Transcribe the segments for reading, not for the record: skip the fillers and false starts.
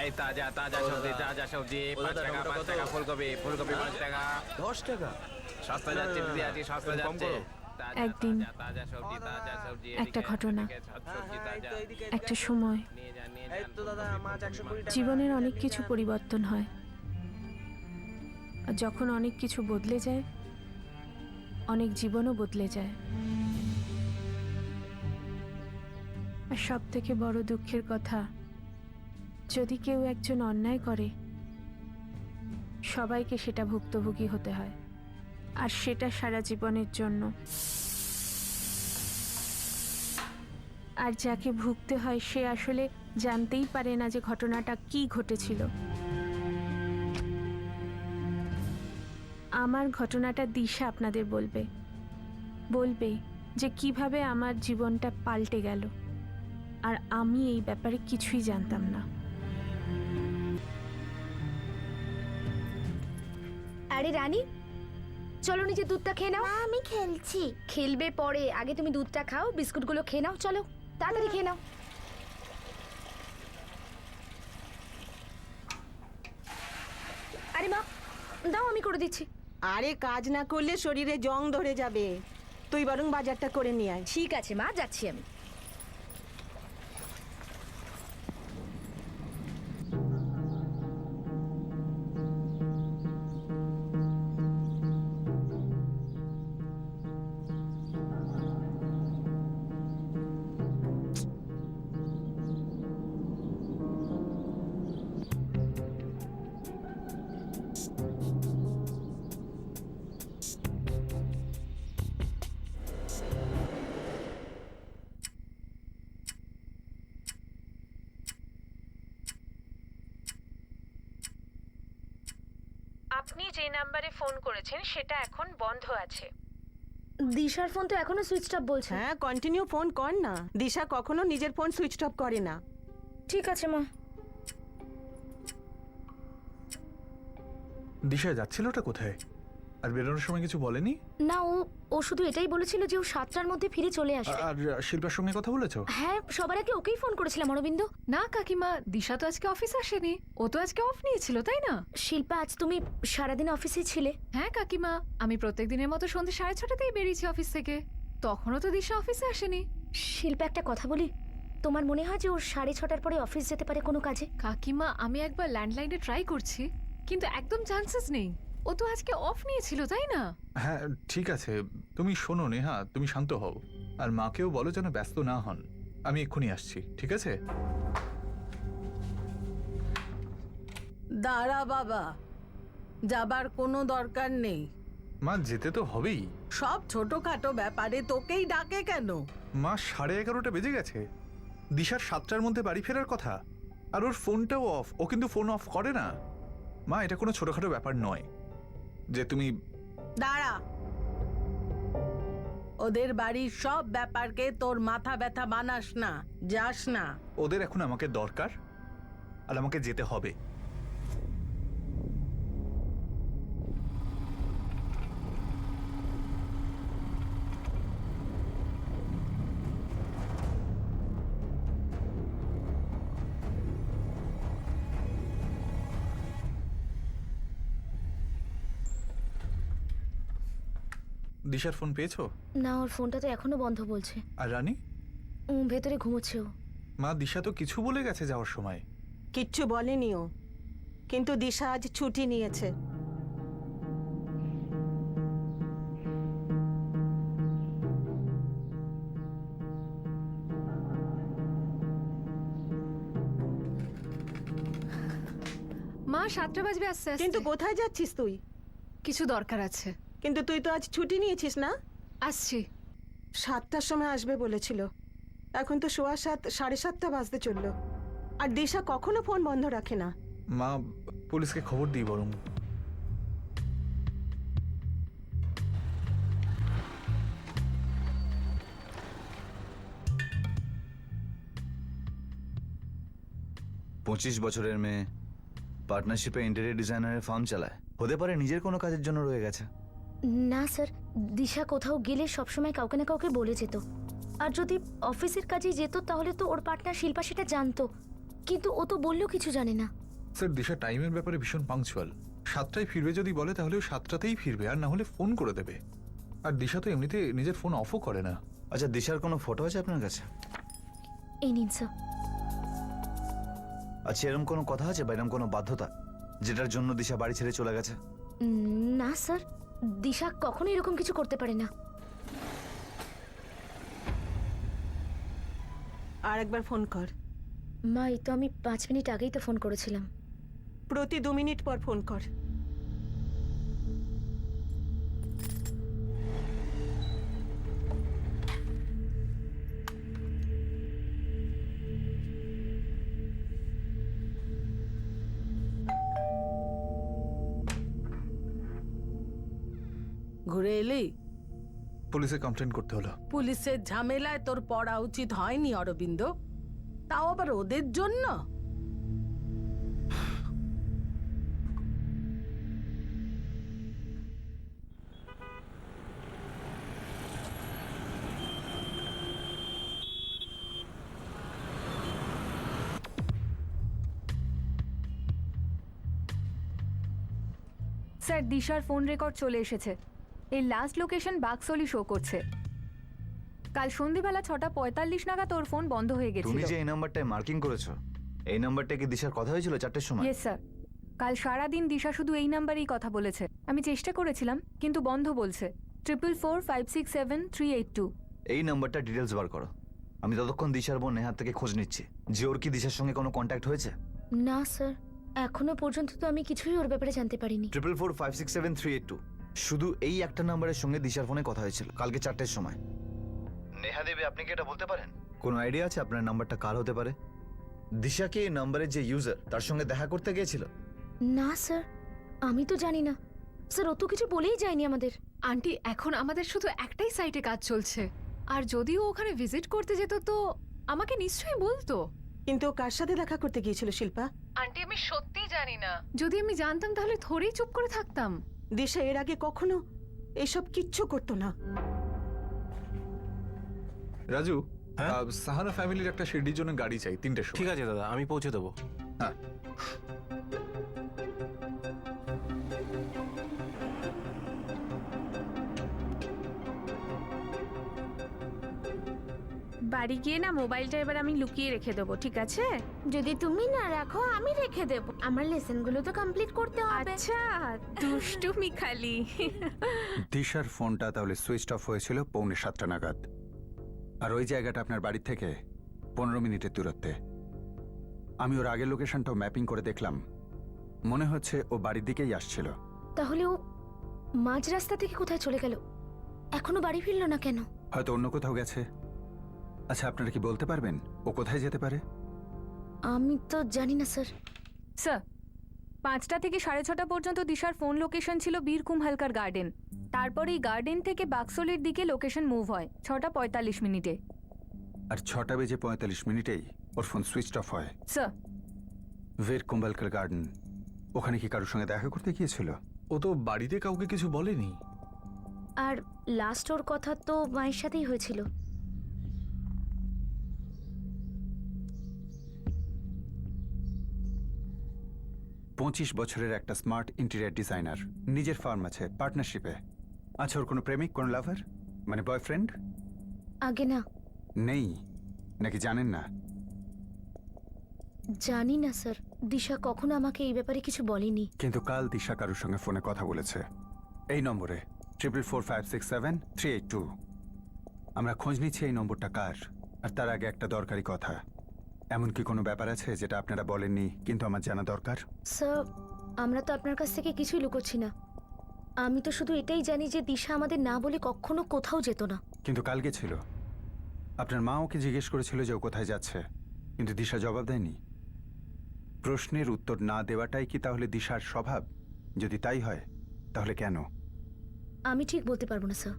এই তাজা তাজা ও সবজি, দাদা। তাজা সবজি, ও 5 দাদা, টাকা, টমেটো 5 কত? টাকা ফুলকপি, ফুলকপি 5 টাকা। 10 টাকা। সস্তা না, যাচ্ছে, না, না, দিদি আছি, সস্তা একটু কম যাচ্ছে। করো। তাজা, একদিন তাজা, তাজা সবজি, তাজা সবজি, একটা এদিকে, ঘটনা। এদিকে সব সবজি তাজা। একটা সময় নিয়ে যান, নিয়ে এই যান, তো দাদা, ফুলকপি, মাছ ফুলকপি, 120 টাকা। জীবনের অনেক কিছু পরিবর্তন হয়, আর যখন অনেক কিছু বদলে যায়, অনেক জীবনও বদলে যায়। আর সব থেকে বড় দুঃখের কথা, যদি কেউ একজন অন্যায় করে, সবাইকে সেটা ভুক্তভোগী হতে হয়, আর সেটা সারা জীবনের জন্য। আর যাকে ভুগতে হয় সে আসলে জানতেই পারে না যে ঘটনাটা কি ঘটেছিল। আমার ঘটনাটা দিশা আপনাদের বলবে, বলবে যে কিভাবে আমার জীবনটা পাল্টে গেল, আর আমি এই ব্যাপারে কিছুই জানতাম না। আরে রানী, চলো নিজে দুধটা খেয়ে নাও। মা আমি খেলছি। খেলবে পরে, আগে তুমি দুধটা খাও, বিস্কুটগুলো খেয়ে নাও। চলো তাড়াতাড়ি খেয়ে নাও। আরে মা, দাও আমি করে দিচ্ছি। আরে কাজ না করলে শরীরে জং ধরে যাবে, তুই বরং বাজারটা করে নিয়ে আয়। ঠিক আছে মা, যাচ্ছি আমি। আপনি যে নাম্বারে ফোন করেছেন সেটা এখন বন্ধ আছে। দিশার ফোন তো এখনো সুইচ অফ বলছে। হ্যাঁ, কন্টিনিউ ফোন কর না। দিশা কখনো নিজের ফোন সুইচ অফ করে না। ঠিক আছে মা। দিশা যাচ্ছিলটা কোথায়? আর বেরোনোর সময় কিছু বলেনি? না, ও শুধু এটাই বলেছিল যে ও 7টার মধ্যে ফিরে চলে আসবে। আর শিল্পার সঙ্গে কথা বলেছো? হ্যাঁ, সবার আগে ওকেই ফোন করেছিলাম অরবিন্দ। না কাকিমা, দিশা তো আজকে অফিস আসেনি, ও তো আজকে অফ নিয়েছিল তাই না? শিল্পা, আজ তুমি সারাদিন অফিসে ছিলে? হ্যাঁ কাকিমা, আমি প্রত্যেক দিনের মতো সন্ধ্যে 6:30তেই বেরিয়েছি অফিস থেকে। তখনও তো দিশা অফিসে আসেনি। শিল্পা, একটা কথা বলি, তোমার মনে হয় যে ও 6:30টার পরে অফিস যেতে পারে কোনো কাজে? কাকিমা, আমি একবার ল্যান্ডলাইনে ট্রাই করছি, কিন্তু একদম চান্সেস নেই। ও তো আজকে অফ নিয়েছিল তাই না? হ্যাঁ ঠিক আছে, তুমি শোনো নেহা, তুমি শান্ত হও, আর মাকেও বলো যেন ব্যস্ত না হন। আমি এক্ষুনি আসছি, ঠিক আছে? দাঁড়া বাবা, যাবার কোনো দরকার নেই। মা যেতে তো হবেই। সব ছোটখাটো ব্যাপারে তোকেই ডাকে কেন? মা 11:30 বেজে গেছে, দিশার 7টার মধ্যে বাড়ি ফেরার কথা, আর ওর ফোনটাও অফ। ও কিন্তু ফোন অফ করে না। মা, এটা কোনো ছোটখাটো ব্যাপার নয় যে তুমি... দাঁড়া, ওদের বাড়ির সব ব্যাপারকে তোর মাথা ব্যথা বানাস না, যাস না। ওদের এখন আমাকে দরকার, আর আমাকে যেতে হবে। দিশার ফোন পেয়েছো? না, ওর ফোনটা তো এখনো বন্ধ বলছে। আর রানী? ভেতরে ঘুমোচ্ছে ও। মা, দিশা তো কিছু বলে গেছে যাওয়ার সময়। কিচ্ছু বলেনি ও, কিন্তু দিশা আজ ছুটি নিয়েছে। মা 7টা বাজবে আস্তে আস্তে। কিন্তু কোথায় যাচ্ছিস তুই? কিছু দরকার আছে। কিন্তু তুই তো আজ ছুটি নিয়েছিস না? আসছি। 7টার সময় আসবে বলেছিল, এখন তো 7:15, 7:30 বাজতে চললো। আর দিশা কখনো ফোন বন্ধ রাখে না। মা, পুলিশকে খবর দিই বরং। পঁচিশ বছরের মেয়ে, পার্টনারশিপে ইন্টেরিয়র ডিজাইনারের ফার্ম চালায়। হতে পারে নিজের কোনো কাজের জন্য রয়ে গেছে। না স্যার, দিশা কোথাও গেলে সবসময় কাউকে না কাউকে বলে যেত। আর যদি অফিসের কাজে যেত তাহলে তো ওর পার্টনার শিল্পা সেটা জানতো। কিন্তু ও তো বললো কিছু জানে না। স্যার দিশা টাইমের ব্যাপারে ভীষণ পাংচুয়াল। 7টায় ফিরবে যদি বলে তাহলে ও 7টাতেই ফিরবে, আর না হলে ফোন করে দেবে। আর দিশা তো এমনিতে নিজের ফোন অফও করে না। আচ্ছা, দিশার কোনো ফটো আছে আপনার কাছে? এই নিন স্যার। আচ্ছা, এরকম কোনো কথা আছে বা এরকম কোনো বাধ্যতা যেটার জন্য দিশা বাড়ি ছেড়ে চলে গেছে? না স্যার, দিশা কখনো এরকম কিছু করতে পারে না। আর একবার ফোন কর। মা, এই তো আমি 5 মিনিট আগেই তো ফোন করেছিলাম। প্রতি 2 মিনিট পর ফোন কর। ঘুরে এলি? পুলিশে কমপ্লেন করতে হলো। পুলিশের ঝামেলায় তোর পড়া উচিত হয়নি অরবিন্দ, তাও আবার ওদের জন্য। স্যার, দিশার ফোন রেকর্ড চলে এসেছে। এই লাস্ট লোকেশন বাক্সলি শো করছে। কাল সন্ধ্যেবেলা 6:45 নাগাদ ওর ফোন বন্ধ হয়ে গেছিল। তুমি যে এই নাম্বারটায় মার্কিং করেছো, এই নাম্বারটা কি দিশার কথা হয়েছিল 4টের সময়? ইয়েস স্যার, কাল সারা দিন দিশা শুধু এই নাম্বারেই কথা বলেছে। আমি চেষ্টা করেছিলাম কিন্তু বন্ধ বলছে। 444567 382। এই নাম্বারটা ডিটেলস বার করো। আমি ততক্ষণ দিশার বোন নেহার থেকে খোঁজ নিচ্ছি যে ওর কি দিশার সঙ্গে কোনো কন্ট্যাক্ট হয়েছে। না স্যার, এখনো পর্যন্ত তো আমি কিছুই ওর ব্যাপারে জানতে পারিনি। 444567 382। শুধু এই একটা নাম্বারের সঙ্গে দিশার ফোনে কথা হয়েছিল কালকে 4টের সময়। নেহা দেবী, আপনি কি এটা বলতে পারেন? কোনো আইডিয়া আছে আপনার নাম্বারটা কার হতে পারে? দিশাকে এই নাম্বারের যে ইউজার তার সঙ্গে দেখা করতে গিয়েছিল? না স্যার, আমি তো জানি না। স্যার, ও তো কিছু বলেই যায়নি আমাদের। আন্টি, এখন আমাদের শুধু একটাই সাইটে কাজ চলছে, আর যদি ও ওখানে ভিজিট করতে যেত তো আমাকে নিশ্চয়ই বলতো। কিন্তু ও কার সাথে দেখা করতে গিয়েছিল শিল্পা? আন্টি, আমি সত্যি জানি না। যদি আমি জানতাম তাহলে থোড়েই চুপ করে থাকতাম। দিশা এর আগে কখনো এসব কিচ্ছু করতো না। রাজু, সাহানা ফ্যামিলির একটা শিরডির জন্য গাড়ি চাই 3টের সময়। ঠিক আছে দাদা, আমি পৌঁছে দেবো। হ্যাঁ। বাড়ি গিয়ে না মোবাইলটা এবার আমি লুকিয়ে রেখে দেবো, ঠিক আছে? যদি তুমি না রাখো আমি রেখে দেব। আমার লেসনগুলো তো কমপ্লিট করতে হবে। আচ্ছা, দুষ্টুমি খালি। দিশার ফোনটা তাহলে সুইচ অফ হয়েছিল 6:45 নাগাদ, আর ওই জায়গাটা আপনার বাড়ি থেকে 15 মিনিটের দূরত্বে। আমি ওর আগের লোকেশনটাও ম্যাপিং করে দেখলাম, মনে হচ্ছে ও বাড়ির দিকেই আসছিল। তাহলে ও মাঝ রাস্তা থেকে কোথায় চলে গেল? এখনো বাড়ি ফিরলো না কেন? হয়তো অন্য কোথাও গেছে। আচ্ছা, আপনারা কি বলতে পারবেন ও কোথায় যেতে পারে? আমি তো জানি না স্যার। স্যার, 5টা থেকে 6:30 পর্যন্ত দিশার ফোন লোকেশন ছিল বীরকুম হালকার গার্ডেন। তারপর এই গার্ডেন থেকে বাক্সলির দিকে লোকেশন মুভ হয় 6:45 মিনিটে। আর 6:45 মিনিটেই ওর ফোন সুইচ অফ হয়। স্যার, বীর কুম্বলকার গার্ডেন, ওখানে কি কারোর সঙ্গে দেখা করতে গিয়েছিল? ও তো বাড়িতে কাউকে কিছু বলেনি। আর লাস্ট ওর কথা তো মায়ের সাথেই হয়েছিল। পঁচিশ বছরের একটা স্মার্ট ইন্টেরিয়ার ডিজাইনার, নিজের ফার্ম আছে, পার্টনারশিপে। আচ্ছা, ওর কোনো প্রেমিক, কোনো লাভার, মানে বয়ফ্রেন্ড আগে না। নেই নাকি জানেন না? জানি না স্যার, দিশা কখনো আমাকে এই ব্যাপারে কিছু বলেনি। কিন্তু কাল দিশা কারোর সঙ্গে ফোনে কথা বলেছে এই নম্বরে 444567 382। আমরা খোঁজ নিচ্ছি এই নম্বরটা কার। আর তার আগে একটা দরকারি কথা, এমন কি কোনো ব্যাপার আছে যেটা আপনারা বলেননি কিন্তু আমার জানা দরকার? স্যার, আমরা তো আপনার কাছ থেকে কিছুই লুকোচ্ছি না। আমি তো শুধু এটাই জানি যে দিশা আমাদের না বলে কখনো কোথাও যেত না। কিন্তু কাল গেছিল। আপনার মা ওকে জিজ্ঞেস করেছিল যে ও কোথায় যাচ্ছে, কিন্তু দিশা জবাব দেয়নি। প্রশ্নের উত্তর না দেওয়াটাই কি তাহলে দিশার স্বভাব? যদি তাই হয় তাহলে কেন? আমি ঠিক বলতে পারবো না স্যার।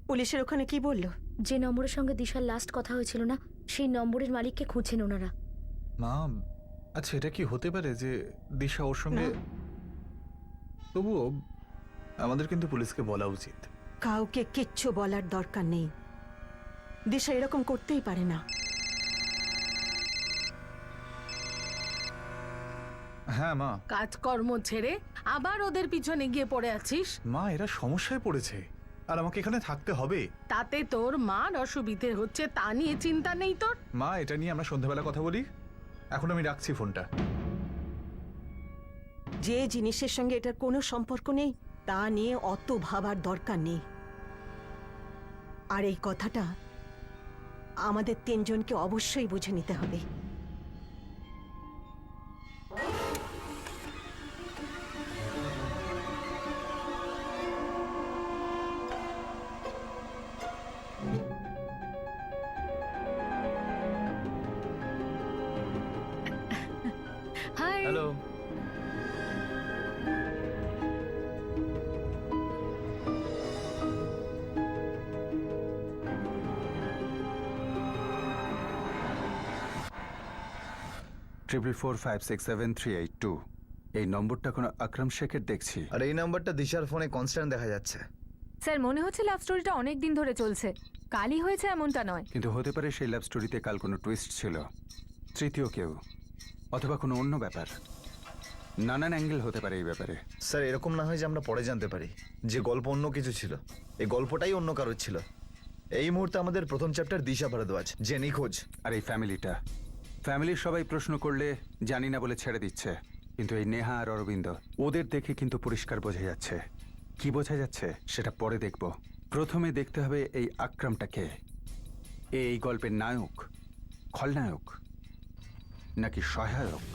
পুলিশের ওখানে কি বললো? যে নম্বরের সঙ্গে দিশার লাস্ট কথা হয়েছিল না, সেই নম্বরের মালিককে খুঁজছেন ওনারা। মা, আচ্ছা এটা কি হতে পারে যে দিশা ওর সঙ্গে? না। তবুও আমাদের কিন্তু পুলিশকে বলা উচিত। কাউকে কিচ্ছু বলার দরকার নেই। দিশা এরকম করতেই পারে না। হ্যাঁ মা। কাজকর্ম ছেড়ে আবার ওদের পিছনে গিয়ে পড়ে আছিস। মা এরা সমস্যায় পড়েছে আর আমাকে এখানে থাকতে হবে। তাতে তোর মার অসুবিধে হচ্ছে তা নিয়ে চিন্তা নেই তোর? মা এটা নিয়ে আমরা সন্ধ্যাবেলা কথা বলি, এখন আমি রাখছি ফোনটা। যে জিনিসের সঙ্গে এটার কোনো সম্পর্ক নেই তা নিয়ে অত ভাবার দরকার নেই। আর এই কথাটা আমাদের তিনজনকে অবশ্যই বুঝে নিতে হবে। হাই। হ্যালো। ট্রিপল 45677382 এই নম্বরটা কোনো আকরাম শেখের দেখছি। আর এই নাম্বারটা দিশার ফোনে কনস্ট্যান্ট দেখা যাচ্ছে। স্যার মনে হচ্ছে লাভ স্টোরিটা অনেক দিন ধরে চলছে, কালই হয়েছে এমনটা নয়। কিন্তু হতে পারে সেই লাভ স্টোরিতে কাল কোনো টুইস্ট ছিল, তৃতীয় কেউ, অথবা কোনো অন্য ব্যাপার। নানান অ্যাঙ্গেল হতে পারে এই ব্যাপারে। স্যার এরকম না হয় যে আমরা পরে জানতে পারি যে গল্প অন্য কিছু ছিল, এই গল্পটাই অন্য কারোর ছিল। এই মুহূর্তে আমাদের প্রথম চ্যাপ্টার দিশা ভারদ্বাজ যে নিখোঁজ। আর এই ফ্যামিলির সবাই প্রশ্ন করলে জানি না বলে ছেড়ে দিচ্ছে, কিন্তু এই নেহা আর অরবিন্দ ওদের দেখে কিন্তু পরিষ্কার বোঝা যাচ্ছে। কি বোঝা যাচ্ছে সেটা পরে দেখব। প্রথমে দেখতে হবে এই আকরামটাকে। এই গল্পের নায়ক, খলনায়ক নাকি সহায়ক?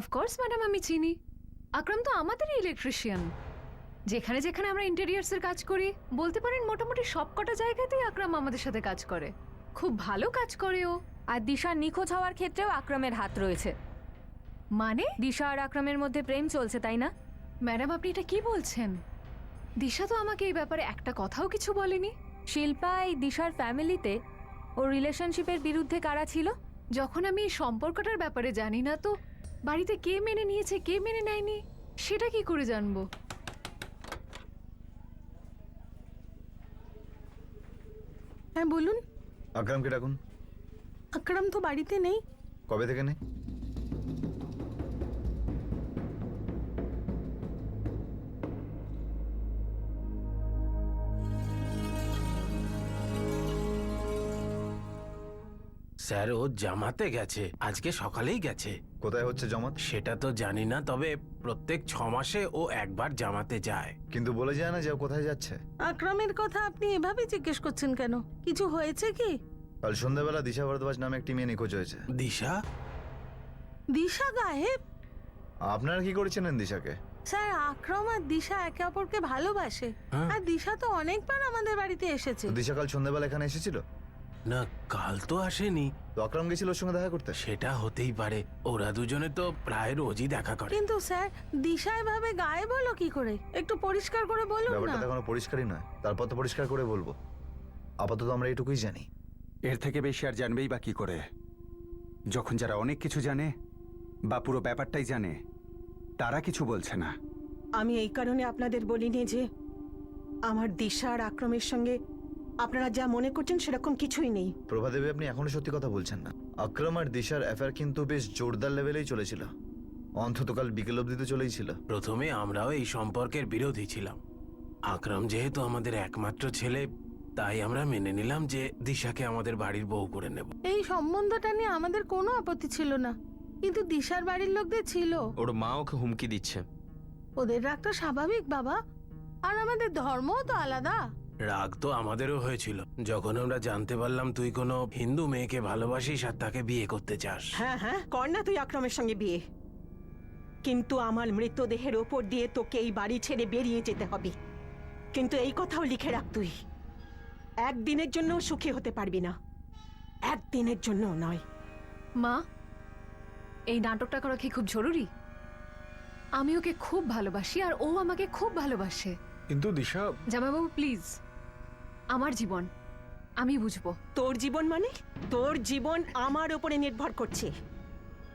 অফকোর্স ম্যাডাম, আমি চিনি। আকরাম তো আমাদেরই ইলেকট্রিশিয়ান। যেখানে যেখানে আমরা ইন্টেরিয়ার্সের কাজ করি, বলতে পারেন মোটামুটি সবকটা জায়গাতেই আকরাম আমাদের সাথে কাজ করে। খুব ভালো কাজ করে ও। আর দিশার নিখোঁজ হওয়ার ক্ষেত্রেও আকরামের হাত রয়েছে। মানে? দিশা আর আকরামের মধ্যে প্রেম চলছে, তাই না? ম্যাডাম আপনি এটা কি বলছেন? দিশা তো আমাকে এই ব্যাপারে একটা কথাও কিছু বলেনি। শিল্পা, এই দিশার ফ্যামিলিতে ওর রিলেশনশিপের বিরুদ্ধে কারা ছিল? যখন আমি এই সম্পর্কটার ব্যাপারে জানি না, তো বাড়িতে কে মেনে নিয়েছে কে মেনে নেয়নি সেটা কি করে জানবো? হ্যাঁ বলুন। আকরামকে ডাকুন। আকরাম তো বাড়িতে নেই। কবে থেকে নেই? স্যার ও জামাতে গেছে, আজকে সকালেই গেছে। কোথায় হচ্ছে জমাত? সেটা তো জানি না, তবে প্রত্যেক 6 মাসে ও একবার জামাতে যায়। কিন্তু বলে যায় না যে ও কোথায় যাচ্ছে। আকরামের কথা আপনি এভাবে জিজ্ঞেস করছেন কেন? কিছু হয়েছে কি? কাল সন্ধ্যাবেলা দিশা ভারদ্বাজ নামে একটি মেয়ে নিখোঁজ হয়েছে। দিশা? দিশা গায়েব? আপনারা কি করেছিলেন দিশাকে? স্যার, আকরাম আর দিশা একে অপরকে ভালোবাসে। হ্যাঁ। আর দিশা তো অনেকবার আমাদের বাড়িতে এসেছে। তো দিশা কাল সন্ধ্যাবেলা এখানে এসেছিল? না, কাল তো আসেনি। তো আকরাম গেছিল ওর সঙ্গে দেখা করতে? সেটা হতেই পারে, ওরা দুজনে তো প্রায় রোজই দেখা করে। কিন্তু স্যার, দিশা এভাবে গায়েব হলো কি করে? একটু পরিষ্কার করে বলুন না। ব্যাপারটা তো এখনো পরিষ্কারই নয়, তারপর তো পরিষ্কার করে বলবো। আপাতত আমরা এটুকুই জানি। এর থেকে বেশি আর জানবেই বা কি করে, যখন যারা অনেক কিছু জানে বা পুরো ব্যাপারটাই জানে তারা কিছু বলছে না। আমি এই কারণে আপনাদের বলিনি যে আমার দিশা আর আক্রমের সঙ্গে আপনারা যা মনে করছেন সেরকম কিছুই নেই। প্রভাদেবী, আপনি এখনো সত্যি কথা বলছেন না। আকরাম আর দিশার অ্যাফেয়ার কিন্তু বেশ জোরদার লেভেলেই চলেছিল, অন্তত কাল বিকেল অবধি তো চলেই ছিল। প্রথমে আমরাও এই সম্পর্কের বিরোধী ছিলাম। আকরাম যেহেতু আমাদের একমাত্র ছেলে, তাই আমরা মেনে নিলাম যে দিশাকে আমাদের বাড়ির বউ করে নেব। এই সম্বন্ধটা নিয়ে আমাদের কোনো আপত্তি ছিল না, কিন্তু দিশার বাড়ির লোকদের ছিল। ওর মা ওকে হুমকি দিচ্ছে। ওদের রাগটা স্বাভাবিক বাবা, আর আমাদের ধর্মও তো আলাদা। রাগ তো আমাদেরও হয়েছিল যখন আমরা জানতে পারলাম তুই কোনো হিন্দু মেয়েকে ভালোবাসিস আর তাকে বিয়ে করতে চাস। হ্যাঁ হ্যাঁ, কর না তুই আক্রমের সঙ্গে বিয়ে, কিন্তু আমার মৃতদেহের ওপর দিয়ে তোকে এই বাড়ি ছেড়ে বেরিয়ে যেতে হবে। কিন্তু এই কথাও লিখে রাখ, তুই একদিনের জন্য সুখী হতে পারবি না, একদিনের জন্য নয়। মা, এই নাটকটা করা কি খুব জরুরি? আমি ওকে খুব ভালোবাসি আর ও আমাকে খুব ভালোবাসে। কিন্তু দিশা, জামাইবাবু প্লিজ, আমার জীবন, আমি বুঝবো। তোর জীবন মানে তোর জীবন আমার উপরে নির্ভর করছে,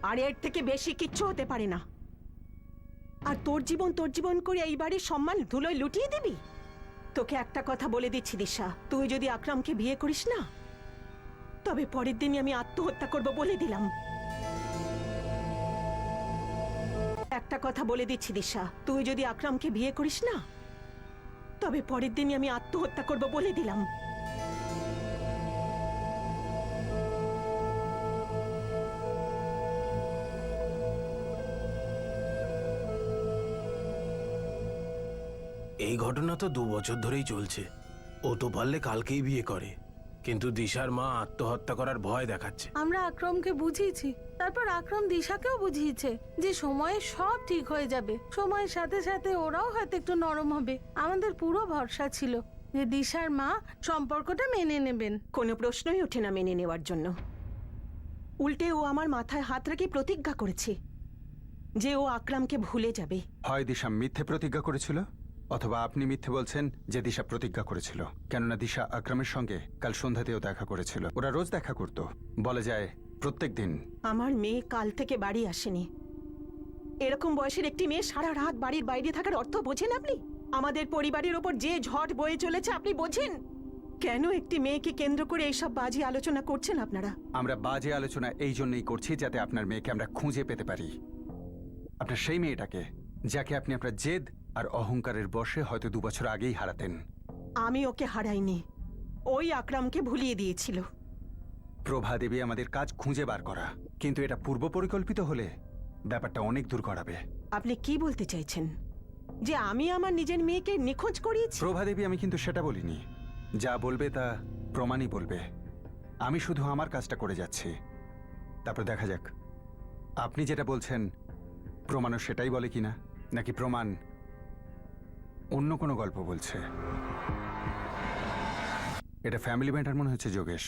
আর এর থেকে বেশি কিচ্ছু হতে পারে না। আর তোর জীবন করে এই বাড়ির সম্মান ধুলোয় লুটিয়ে দিবি? তোকে একটা কথা বলে দিচ্ছি দিশা, তুই যদি আকরামকে বিয়ে করিস না, তবে পরের দিনই আমি আত্মহত্যা করব বলে দিলাম। একটা কথা বলে দিচ্ছি দিশা, তুই যদি আকরামকে বিয়ে করিস না, তবে পরের দিনই আমি আত্মহত্যা করব বলে দিলাম। এই ঘটনা তো 2 বছর ধরেই চলছে। ও তো পারলে কালকেই বিয়ে করে, কিন্তু দিশার মা আত্মহত্যা করার ভয় দেখাচ্ছে। আমরা আকরমকে বুঝিয়েছি, তারপর আকরম দিশাকেও বুঝিয়েছে যে সময়ে সব ঠিক হয়ে যাবে, সময়ের সাথে সাথে ওরাও হয়তো একটু নরম হবে। আমাদের পুরো ভরসা ছিল যে দিশার মা সম্পর্কটা মেনে নেবেন। কোনো প্রশ্নই ওঠে না মেনে নেওয়ার জন্য। উল্টে ও আমার মাথায় হাত রেখে প্রতিজ্ঞা করেছে যে ও আকরামকে ভুলে যাবে। হয় দিশা মিথ্যে প্রতিজ্ঞা করেছিল, অথবা আপনি মিথ্যে বলছেন যে দিশা প্রতিজ্ঞা করেছিল। কেননা দিশা আকরামের সঙ্গে কাল সন্ধ্যাতেও দেখা করেছিল। ওরা রোজ দেখা করত, বলা যায় প্রত্যেক দিন। আমার মেয়ে কাল থেকে বাড়ি আসেনি। এরকম বয়সের একটি মেয়ে সারা রাত বাড়ির বাইরে থাকার অর্থ বোঝেন আপনি? আমাদের পরিবারের ওপর যে ঝড় বয়ে চলেছে আপনি বোঝেন? কেন একটি মেয়েকে কেন্দ্র করে এইসব বাজে আলোচনা করছেন আপনারা? আমরা বাজে আলোচনা এই জন্যই করছি যাতে আপনার মেয়েকে আমরা খুঁজে পেতে পারি। আপনার সেই মেয়েটাকে যাকে আপনি আপনার জেদ আর অহংকারের বশে হয়তো 2 বছর আগেই হারাতেন। আমি ওকে হারাইনি, ওই আকরামকে ভুলিয়ে দিয়েছিল। প্রভা দেবী আমাদের কাজ খুঁজে বার করা, কিন্তু এটা পূর্ব পরিকল্পিত হলে ব্যাপারটা অনেক দূর গড়াবে। আপনি কি বলতে চাইছেন? যে আমি আমার নিজের মেয়েকে নিখোঁজ করিয়েছি? প্রভা দেবী আমি কিন্তু সেটা বলিনি। যা বলবে তা প্রমাণই বলবে। আমি শুধু আমার কাজটা করে যাচ্ছি, তারপর দেখা যাক আপনি যেটা বলছেন প্রমাণও সেটাই বলে কিনা, নাকি প্রমাণ অন্য কোনো গল্প বলছে। এটা ফ্যামিলি ম্যাটার মনে হচ্ছে যোগেশ।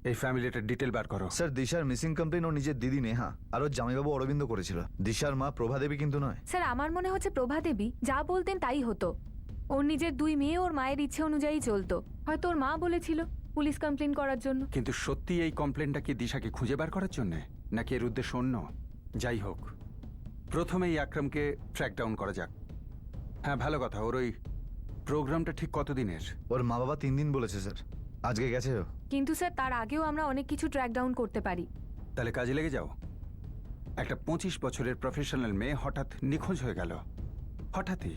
এই ফ্যামিলিটার ডিটেল বার করো। স্যার, দিশার মিসিং কমপ্লেন ওর নিজের দিদি নেহা আর ওর জামাইবাবু অরবিন্দ করেছিল। দিশার মা প্রভা দেবী কিন্তু নয়। স্যার আমার মনে হচ্ছে প্রভা দেবী যা বলতেন তাই হতো। ওর নিজের 2 মেয়ে ওর মায়ের ইচ্ছে অনুযায়ী চলতো। হয়তো ওর মা বলেছিল পুলিশ কমপ্লেন করার জন্য। কিন্তু সত্যি এই কমপ্লেনটা কি দিশাকে খুঁজে বার করার জন্যে, নাকি এর উদ্দেশ্য অন্য? যাই হোক, প্রথমে এই আকরামকে ট্র্যাক ডাউন করা যাক। হ্যাঁ, ভালো কথা। ওর ওই প্রোগ্রামটা ঠিক কতদিনের? ওর মা বাবা 3 দিন বলেছে স্যার, আজকে গেছে ও। কিন্তু স্যার তার আগেও আমরা অনেক কিছু ট্র্যাক ডাউন করতে পারি। তাহলে কাজে লেগে যাও। একটা 25 বছরের প্রফেশনাল মেয়ে হঠাৎ নিখোঁজ হয়ে গেল, হঠাৎই।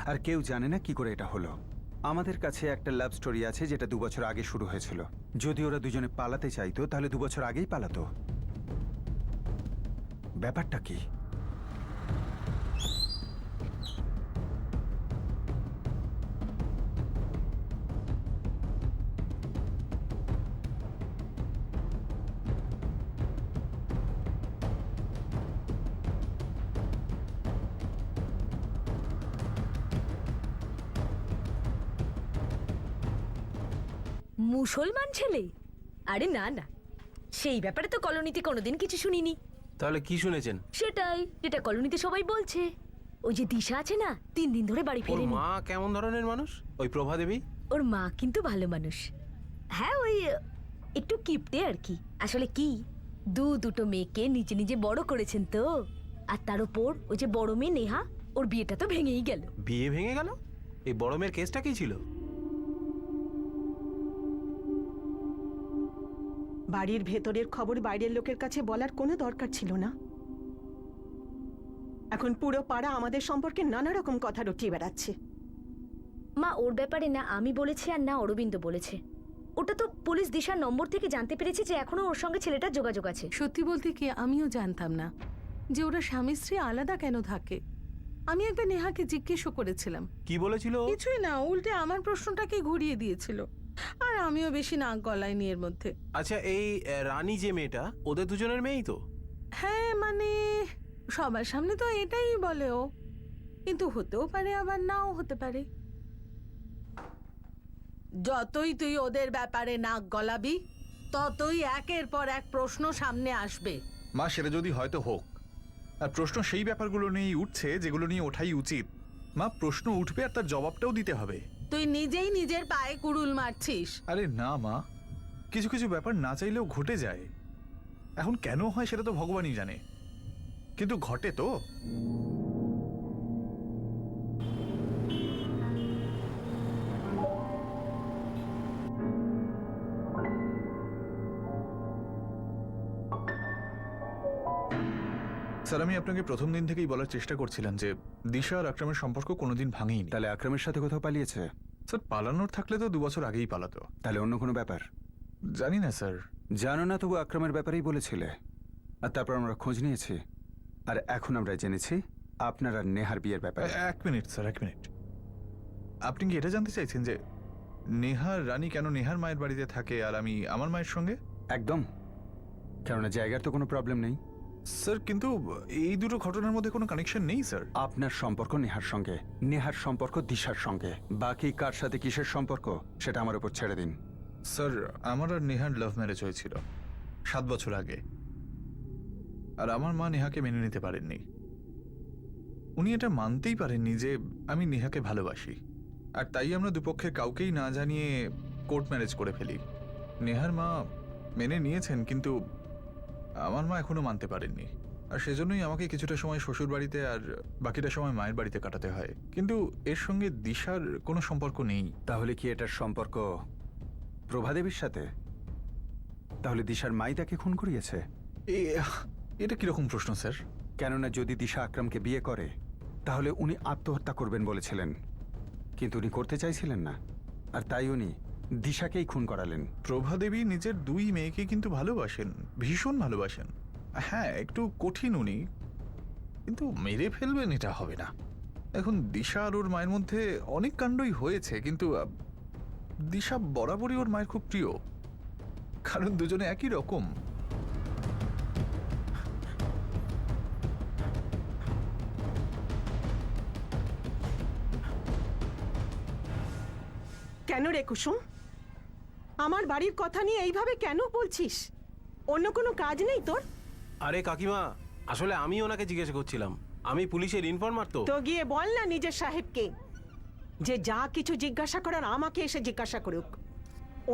আর কেউ জানে না কি করে এটা হলো। আমাদের কাছে একটা লাভ স্টোরি আছে যেটা 2 বছর আগে শুরু হয়েছিল। যদি ওরা দুজনে পালাতে চাইতো তাহলে 2 বছর আগেই পালাতো। ব্যাপারটা কি? মুসলমান ছেলে? আরে না না, সেই ব্যাপারে তো কলোনিতে কোনোদিন কিছু শুনিনি। তাহলে কি শুনেছেন? সেটাই যেটা কলোনিতে সবাই বলছে। ওই যে দিশা আছে না, 3 দিন ধরে বাড়ি ওর ফেরেনি। মা কেমন ধরনের মানুষ? ওই প্রভা দেবী? ওর মা কিন্তু ভালো মানুষ। হ্যাঁ, ওই একটু কিপটে আর কি। আসলে কি, দুটো মেয়েকে নিজে নিজে বড় করেছেন তো। আর তার উপর ওই যে বড় মেয়ে নেহা, ওর বিয়েটা তো ভেঙেই গেল। বিয়ে ভেঙে গেল? এই বড় মেয়ের কেসটা কি ছিল? বাড়ির ভেতরের খবর বাইরের লোকের কাছে বলার কোনো দরকার ছিল না। এখন পুরো পাড়া আমাদের সম্পর্কে নানা রকম কথা রটিয়ে বেড়াচ্ছে। মা, ওর ব্যাপারে না আমি বলেছি আর না অরবিন্দ বলেছে। ওটা তো পুলিশ দিশার নম্বর থেকে জানতে পেরেছে যে এখনো ওর সঙ্গে ছেলেটার যোগাযোগ আছে। সত্যি বলতে কি আমিও জানতাম না যে ওরা স্বামী স্ত্রী আলাদা কেন থাকে। আমি একবার নেহাকে জিজ্ঞেসও করেছিলাম। কি বলেছিল? কিছুই না, উল্টে আমার প্রশ্নটাকে ঘুরিয়ে দিয়েছিল। আর আমিও বেশি নাক গলাইনি এর মধ্যে। আচ্ছা, এই রানী যে মেয়েটা, ওদের দুজনের মেয়েই তো? হ্যাঁ, মানে সবার সামনে তো এটাই বলে ও, কিন্তু হতেও পারে আবার নাও হতে পারে। যতই তুই ওদের ব্যাপারে নাক গলাবি, ততই একের পর এক প্রশ্ন সামনে আসবে। মা, সেটা যদি হয়তো হোক। আর প্রশ্ন সেই ব্যাপারগুলো নিয়েই উঠছে যেগুলো নিয়ে ওঠাই উচিত। মা, প্রশ্ন উঠবে আর তার জবাবটাও দিতে হবে। তুই নিজেই নিজের পায়ে কুড়ুল মারছিস। আরে না মা, কিছু কিছু ব্যাপার না চাইলেও ঘটে যায়। এখন কেন হয় সেটা তো ভগবানই জানে, কিন্তু ঘটে তো। স্যার, আমি আপনাকে প্রথম দিন থেকেই বলার চেষ্টা করছিলাম যে দিশা আর আকরামের সম্পর্ক কোনোদিন ভাঙেইনি। তাহলে আকরামের সাথে কোথাও পালিয়েছে? স্যার, পালানোর থাকলে তো 2 বছর আগেই পালাতো। তাহলে অন্য কোনো ব্যাপার? জানি না স্যার। জানো না, তবু আকরামের ব্যাপারেই বলেছিলে। আর তারপর আমরা খোঁজ নিয়েছি, আর এখন আমরা জেনেছি আপনার আর নেহার বিয়ের ব্যাপারে। 1 মিনিট স্যার, 1 মিনিট। আপনি কি এটা জানতে চাইছেন যে নেহার রানী কেন নেহার মায়ের বাড়িতে থাকে আর আমি আমার মায়ের সঙ্গে? একদম, কেননা জায়গার তো কোনো প্রবলেম নেই। স্যার, কিন্তু এই দুটো ঘটনার মধ্যে কোনো কানেকশন নেই স্যার। আপনার সম্পর্ক নেহার সঙ্গে, নেহার সম্পর্ক দিশার সঙ্গে, বাকি কার সাথে কিসের সম্পর্ক সেটা আমার উপর ছেড়ে দিন। স্যার, আমার আর নেহার লাভ ম্যারেজ হয়েছিল 7 বছর আগে, আর আমার মা নেহাকে মেনে নিতে পারেননি। উনি এটা মানতেই পারেননি যে আমি নেহাকে ভালোবাসি, আর তাই আমরা দুপক্ষের কাউকেই না জানিয়ে কোর্ট ম্যারেজ করে ফেলি। নেহার মা মেনে নিয়েছেন, কিন্তু আমার মা এখনো মানতে পারেননি, আর সেজন্যই আমাকে কিছুটা সময় শ্বশুর বাড়িতে আর বাকিটা সময় মায়ের বাড়িতে কাটাতে হয়। কিন্তু এর সঙ্গে দিশার কোনো সম্পর্ক নেই। তাহলে কি এটার সম্পর্ক প্রভাদেবীর সাথে? তাহলে দিশার মাই তাকে খুন করিয়েছে? এটা কিরকম প্রশ্ন স্যার? কেননা যদি দিশা আকরামকে বিয়ে করে তাহলে উনি আত্মহত্যা করবেন বলেছিলেন, কিন্তু উনি করতে চাইছিলেন না, আর তাই উনি দিশাকেই খুন করালেন। প্রভাদেবী নিজের 2 মেয়েকে কিন্তু ভালোবাসেন, ভীষণ ভালোবাসেন। হ্যাঁ, একটু কঠিন উনি, কিন্তু মেরে ফেলবেন এটা হবে না। এখন দিশা আর ওর মায়ের মধ্যে অনেক কাণ্ডই হয়েছে, কিন্তু দিশা বরাবরই ওর মায়ের খুব প্রিয়, কারণ দুজনে একই রকম। কেন রে কুসুম, আমার বাড়ির কথা নিয়ে এইভাবে কেন বলছিস? অন্য কোনো কাজ নেই তোর? আরে কাকিমা, আসলে আমি ওনাকে জিজ্ঞেস করছিলাম, আমি পুলিশের ইনফর্মার তো। তো গিয়ে বল না নিজের সাহেবকে যে যা কিছু জিজ্ঞাসা করার আমাকে এসে জিজ্ঞাসা করুক,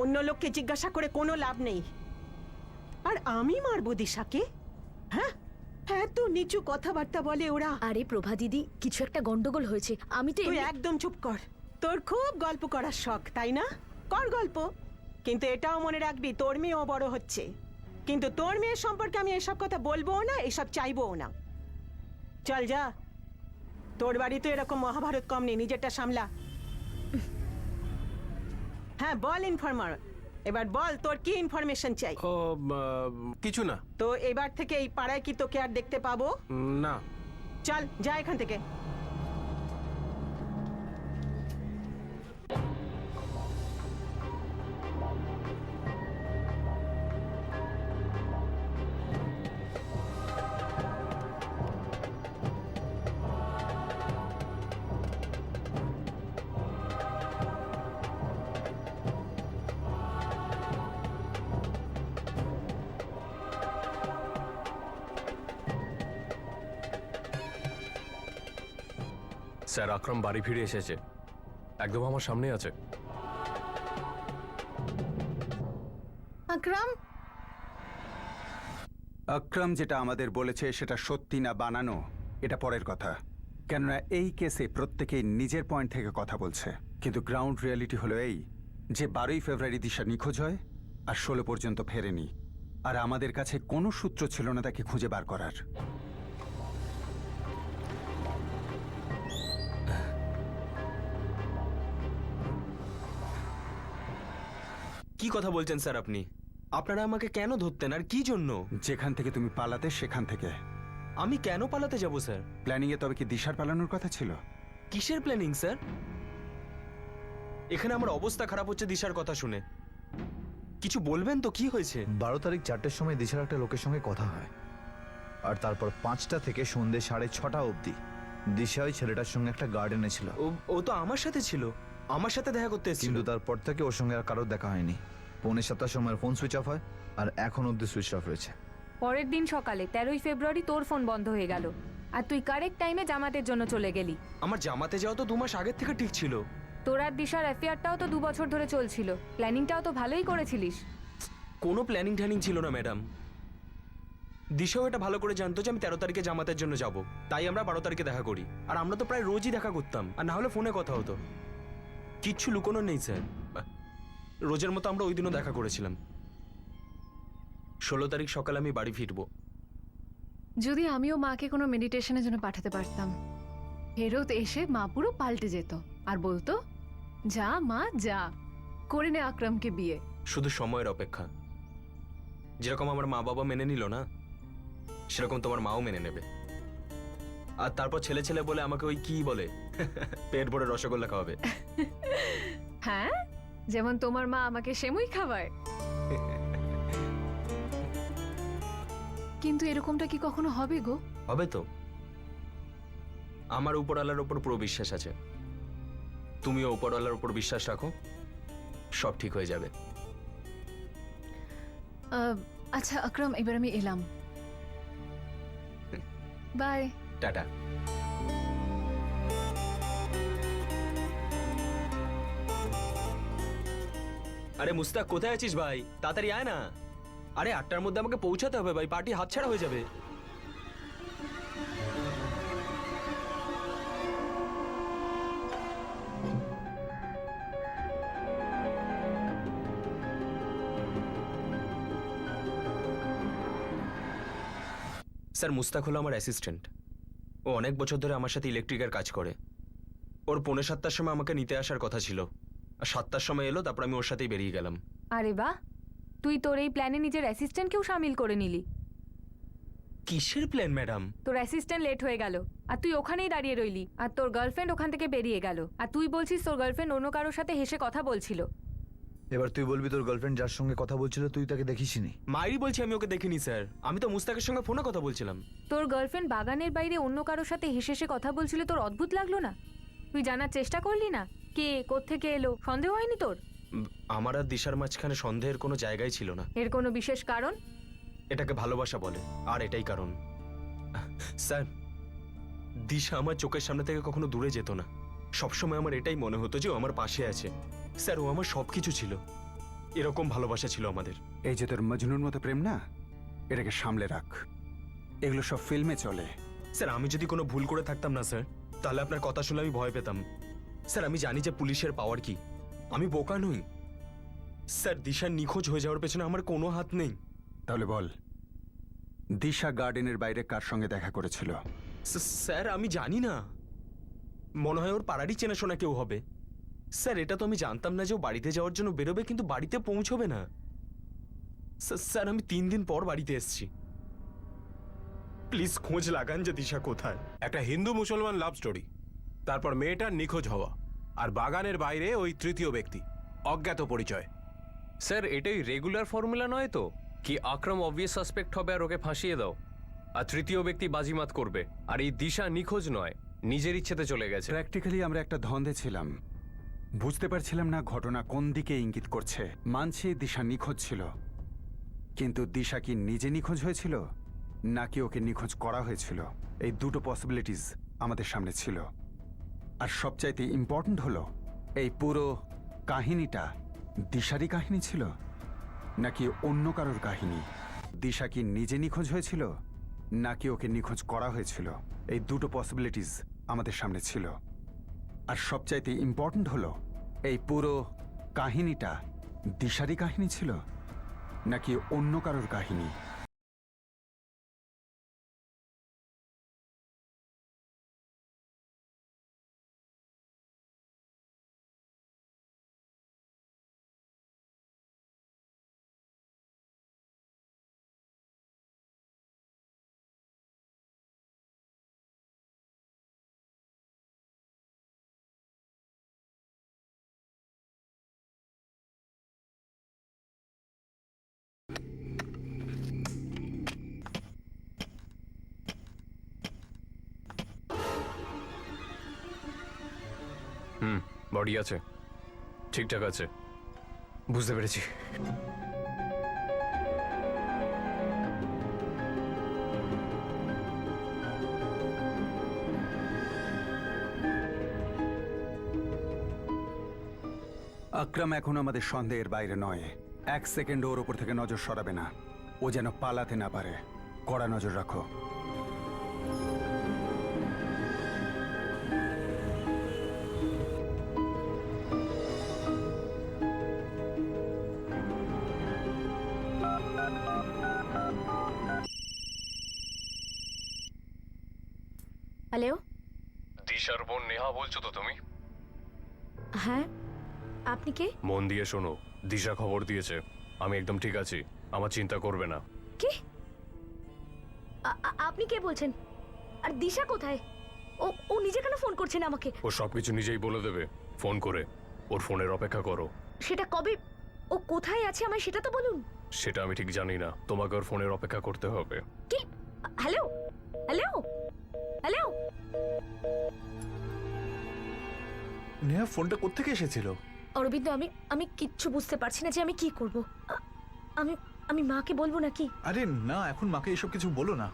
অন্য লোককে জিজ্ঞাসা করে কোনো লাভ নেই। আর আমি মারবো দিশাকে? হ্যাঁ, এত নিচু কথাবার্তা বলে ওরা। আরে প্রভা দিদি, কিছু একটা গন্ডগোল হয়েছে। আমি তো তুই একদম চুপ কর। তোর খুব গল্প করার শখ, তাই না? কর গল্প, কিন্তু এটাও মনে রাখবি তোর মেয়েও বড় হচ্ছে। কিন্তু তোর মেয়ের সম্পর্কে আমি এসব কথা বলবো না, এসব চাইবো না। চল যা, তোর বাড়িতে এরকম মহাভারত কম নেই, নিজেরটা সামলা। হ্যাঁ বল ইনফরমার, এবার বল তোর কি ইনফরমেশন চাই? ও কিছু না। তো এবার থেকে এই পাড়ায় কি তোকে আর দেখতে পাবো না। চল যা এখান থেকে। স্যার, আকরাম বাড়ি ফিরে এসেছে, একদম আমার সামনে আছে। আকরাম, আকরাম যেটা আমাদের বলেছে সেটা সত্যি না বানানো এটা পরের কথা, কেননা এই কেসে প্রত্যেকেই নিজের পয়েন্ট থেকে কথা বলছে, কিন্তু গ্রাউন্ড রিয়ালিটি হলো এই যে 12ই ফেব্রুয়ারি দিশা নিখোঁজ হয় আর 16 পর্যন্ত ফেরেনি, আর আমাদের কাছে কোনো সূত্র ছিল না তাকে খুঁজে বার করার। কি কথা বলছেন স্যার আপনি? আপনারা আমাকে কেন ধরতেন আর কি জন্য? যেখান থেকে তুমি পালাতে সেখান থেকে। আমি কেন পালাতে যাব স্যার? প্ল্যানিং এ তবে কি দিশার পালানোর কথা ছিল? কিসের প্ল্যানিং স্যার? এখানে আমার অবস্থা খারাপ হচ্ছে দিশার কথা শুনে। কিছু বলবেন তো, কি হয়েছে? 12 তারিখ 4টের সময় দিশার একটা লোকের সঙ্গে কথা হয়, আর তারপর 5টা থেকে সন্ধ্যে 6:30 অবধি দিশা ওই ছেলেটার সঙ্গে একটা গার্ডেনে ছিল। ও তো আমার সাথে ছিল, আমার সাথে দেখা করতে এসেছিল। কিন্তু তারপর থেকে ওর সঙ্গে আর কারোর দেখা হয়নি। 6:45 সময় ফোন সুইচ অফ হয়, আর এখন অবধি সুইচ অফ রয়েছে। পরের দিন সকালে 13ই ফেব্রুয়ারি তোর ফোন বন্ধ হয়ে গেল, আর তুই কারেক্ট টাইমে জামাতের জন্য চলে গেলি। আমার জামাতে যাওয়া তো 2 মাস আগের থেকে ঠিক ছিল। তোর আর দিশার অ্যাফেয়ারটাও তো 2 বছর ধরে চলছিল, প্ল্যানিংটাও তো ভালোই করেছিলিস। কোনো প্ল্যানিং ট্যানিং ছিল না ম্যাডাম। দিশাও এটা ভালো করে জানতো যে আমি 13 তারিখে জামাতের জন্য যাব, তাই আমরা 12 তারিখে দেখা করি। আর আমরা তো প্রায় রোজই দেখা করতাম, আর না হলে ফোনে কথা হতো। কিচ্ছু লুকোনোর নেই স্যার, রোজের মতো আমরা ওই দিনও দেখা করেছিলাম। 16 তারিখ সকালে আমি বাড়ি ফিরবো। যদি আমিও মাকে কোনো মেডিটেশনের জন্য পাঠাতে পারতাম, ফেরত এসে মা পুরো পাল্টে যেত আর বলতো, যা মা যা, করে নে আকরামকে বিয়ে। শুধু সময়ের অপেক্ষা। যেরকম আমার মা বাবা মেনে নিল না, সেরকম তোমার মাও মেনে নেবে। আর তারপর ছেলে ছেলে বলে আমাকে ওই কি বলে, পেট ভরে রসগোল্লা খাওয়াবে। হ্যাঁ, যেমন তোমার মা আমাকে সেমুই খাওয়ায়। কিন্তু এরকমটা কি কখনো হবে গো? হবে তো। আমার উপরওয়ালার উপর পুরো বিশ্বাস আছে। তুমিও উপরওয়ালার উপর বিশ্বাস রাখো, সব ঠিক হয়ে যাবে। আচ্ছা আকরাম, এবার আমি এলাম। বাই। টাটা। আরে মুস্তাক, কোথায় আছিস ভাই? তাড়াতাড়ি আয় না। আরে 8টার মধ্যে আমাকে পৌঁছাতে হবে ভাই, পার্টি হাতছাড়া হয়ে যাবে। স্যার, মুস্তাক হলো আমার অ্যাসিস্ট্যান্ট। ও অনেক বছর ধরে আমার সাথে ইলেকট্রিকের কাজ করে। ওর 6:45টার সময় আমাকে নিতে আসার কথা ছিল, আর 7টার সময় এলো, তারপর আমি ওর সাথেই বেরিয়ে গেলাম। আরে বাহ, তুই তোর এই প্ল্যানে নিজের অ্যাসিস্ট্যান্টকেও সামিল করে নিলি। কিসের প্ল্যান ম্যাডাম? তোর অ্যাসিস্ট্যান্ট লেট হয়ে গেল আর তুই ওখানেই দাঁড়িয়ে রইলি, আর তোর গার্লফ্রেন্ড ওখান থেকে বেরিয়ে গেল, আর তুই বলছিস তোর গার্লফ্রেন্ড অন্য কারোর সাথে হেসে কথা বলছিল। এবার তুই বলবি তোর গার্লফ্রেন্ড যার সঙ্গে কথা বলছিল তুই তাকে দেখিসনি। মাইরি বলছি আমি ওকে দেখিনি স্যার, আমি তো মুস্তাকের সঙ্গে ফোনে কথা বলছিলাম। তোর গার্লফ্রেন্ড বাগানের বাইরে অন্য কারোর সাথে হেসে হেসে কথা বলছিল, তোর অদ্ভুত লাগলো না? তুই জানার চেষ্টা করলি না কে কোত্থেকে এলো? সন্দেহ হয়নি তোর? আমার আর দিশার মাঝখানে সন্দেহের কোনো জায়গাই ছিল না। এর কোনো বিশেষ কারণ? এটাকে ভালোবাসা বলে, আর এটাই কারণ। স্যার, দিশা আমার চোখের সামনে থেকে কখনো দূরে যেত না। সবসময় আমার এটাই মনে হতো যে ও আমার পাশে আছে। স্যার, ও আমার সবকিছু ছিল। এরকম ভালোবাসা ছিল আমাদের। এই যে তোর মজনুর মতো প্রেম না, এটাকে সামলে রাখ। এগুলো সব ফিল্মে চলে। স্যার, আমি যদি কোনো ভুল করে থাকতাম না স্যার, তাহলে আপনার কথা শুনে আমি ভয় পেতাম। স্যার, আমি জানি যে পুলিশের পাওয়ার কি, আমি বোকা নই। স্যার, দিশার নিখোঁজ হয়ে যাওয়ার পেছনে আমার কোনো হাত নেই। তাহলে বল, দিশা গার্ডেনের বাইরে কার সঙ্গে দেখা করেছিল? স্যার, আমি জানি না। মনে হয় ওর পাড়ারই চেনাশোনা কেউ হবে। স্যার, এটা তো আমি জানতাম না যে ও বাড়িতে যাওয়ার জন্য বেরোবে, কিন্তু বাড়িতে পৌঁছবে না। স্যার, আমি 3 দিন পর বাড়িতে এসেছি। প্লিজ খোঁজ লাগান যে দিশা কোথায়। একটা হিন্দু মুসলমান লাভ স্টোরি, তারপর মেয়েটার নিখোঁজ হওয়া, আর বাগানের বাইরে ওই তৃতীয় ব্যক্তি, অজ্ঞাত পরিচয়। স্যার, এটাই রেগুলার ফর্মুলা নয় তো, কি আকরাম অবভিয়াস সাসপেক্ট হবে আর ওকে ফাঁসিয়ে দাও, আর তৃতীয় ব্যক্তি বাজিমাত করবে। আর এই দিশা নিখোঁজ নয়, নিজের ইচ্ছেতে চলে গেছে। প্র্যাকটিক্যালি আমরা একটা ধন্দে ছিলাম, বুঝতে পারছিলাম না ঘটনা কোন দিকে ইঙ্গিত করছে। মানছি দিশা নিখোঁজ ছিল, কিন্তু দিশা কি নিজে নিখোঁজ হয়েছিল নাকি ওকে নিখোঁজ করা হয়েছিল? এই দুটো পসিবিলিটিস আমাদের সামনে ছিল। আর সবচাইতে ইম্পর্ট্যান্ট হলো, এই পুরো কাহিনীটা দিশারই কাহিনী ছিল নাকি অন্য কারোর কাহিনী? দিশা কি নিজে নিখোঁজ হয়েছিল নাকি ওকে নিখোঁজ করা হয়েছিল? এই দুটো পসিবিলিটিস আমাদের সামনে ছিল। আর সবচাইতে ইম্পর্ট্যান্ট হলো, এই পুরো কাহিনীটা দিশারই কাহিনী ছিল নাকি অন্য কারোর কাহিনী? বডি আছে, ঠিকঠাক আছে। বুঝতে পেরেছি। আকরাম এখন আমাদের সন্দেহের বাইরে নয়। এক সেকেন্ড ওর ওপর থেকে নজর সরাবে না। ও যেন পালাতে না পারে। কড়া নজর রাখো। হ্যালো? দিশার বোন নেহা বলছো তো তুমি? হ্যাঁ, আপনি কে? মন দিয়ে শোনো, দিশা খবর দিয়েছে আমি একদম ঠিক আছি, আমার চিন্তা করবে না। কি? আপনি কে বলছেন? আর দিশা কোথায়? ও ও নিজে কেন ফোন করছেন আমাকে? ও সবকিছু নিজেই বলে দেবে ফোন করে। ওর ফোনের অপেক্ষা করো। সেটা কবে? ও কোথায় আছে আমায় সেটা তো বলুন। সেটা আমি ঠিক জানি না, তোমাকে ওর ফোনের অপেক্ষা করতে হবে। কি? হ্যালো? হ্যালো? হ্যালো? নেহা ফোনটা কোত্থেকে এসেছিল? অরবিন্দ, আমি কিচ্ছু বুঝতে পারছি না যে আমি কি করব। আমি আমি মাকে বলবো নাকি? আরে না, এখন মাকে এসব কিছু বলো না,